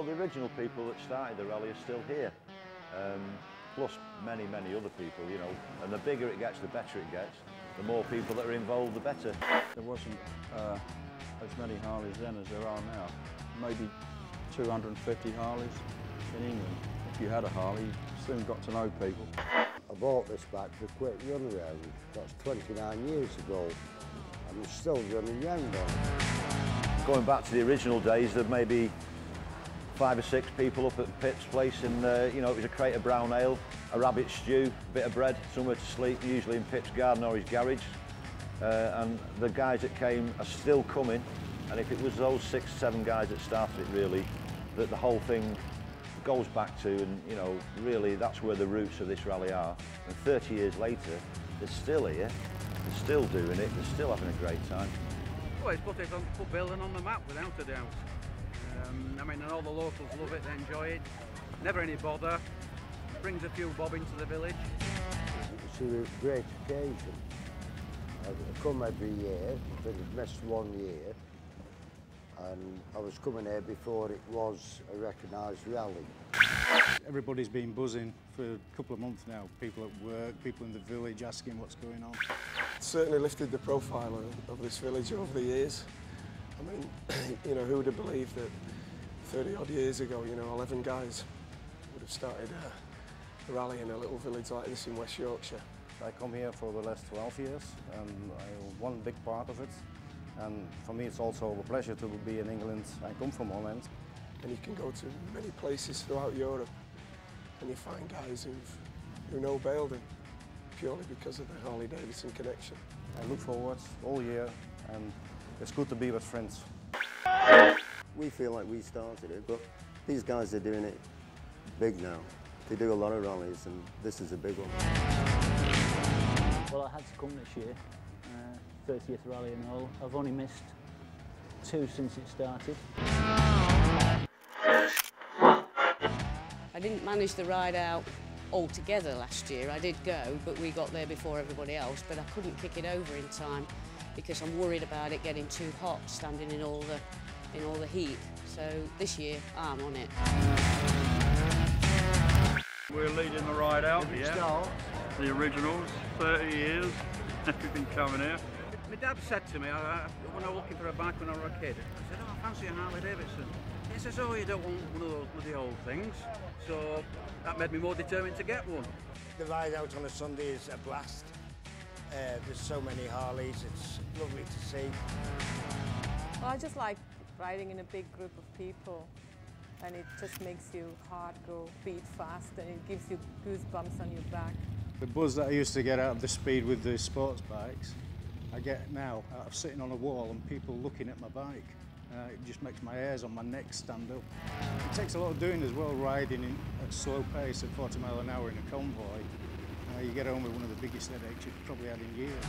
Well, the original people that started the rally are still here, plus many, many other people, you know, and the bigger it gets, the better it gets. The more people that are involved, the better. There wasn't as many Harleys then as there are now. Maybe 250 Harleys in England. If you had a Harley, you soon got to know people. I bought this back for a quick run around. That's 29 years ago. And it's still running round on it. Going back to the original days, there may be 5 or 6 people up at Pip's place, and you know, it was a crate of brown ale, a rabbit stew, a bit of bread, somewhere to sleep, usually in Pip's garden or his garage. And the guys that came are still coming, and if it was those 6 or 7 guys that started it really, that the whole thing goes back to, and you know, really that's where the roots of this rally are. And 30 years later, they're still here, they're still doing it, they're still having a great time. Well, it's put Building on the map, without a doubt. I mean, and all the locals love it, they enjoy it. Never any bother. Brings a few bob into the village. It's a great occasion. I come every year. I think I've missed 1 year. And I was coming here before it was a recognised rally. Everybody's been buzzing for a couple of months now. People at work, people in the village asking what's going on. It's certainly lifted the profile of this village over the years. I mean, you know, who would have believed that 30 odd years ago, you know, 11 guys would have started a rally in a little village like this in West Yorkshire. I come here for the last 12 years and I'm one big part of it. And for me it's also a pleasure to be in England. I come from Holland. And you can go to many places throughout Europe and you find guys who know Baildon purely because of the Harley-Davidson connection. I look forward all year and it's good to be with friends. We feel like we started it, but these guys are doing it big now. They do a lot of rallies and this is a big one. Well, I had to come this year, 30th rally and all. I've only missed 2 since it started. I didn't manage the ride out altogether last year. I did go, but we got there before everybody else, but I couldn't kick it over in time because I'm worried about it getting too hot standing in all the heat. So this year I'm on it. We're leading the ride out, yeah. The originals, 30 years, we've been coming here. My dad said to me, when I was looking for a bike when I was a kid, I said, oh, I fancy a Harley-Davidson. He says, oh, you don't want one of those bloody old things. So that made me more determined to get one. The ride out on a Sunday is a blast. There's so many Harleys, it's lovely to see. Well, I just like riding in a big group of people, and it just makes your heart go beat fast and it gives you goosebumps on your back. The buzz that I used to get out of the speed with the sports bikes, I get now out of sitting on a wall and people looking at my bike. It just makes my hairs on my neck stand up. It takes a lot of doing as well, riding at slow pace at 40 miles an hour in a convoy. You get home with one of the biggest headaches you've probably had in years.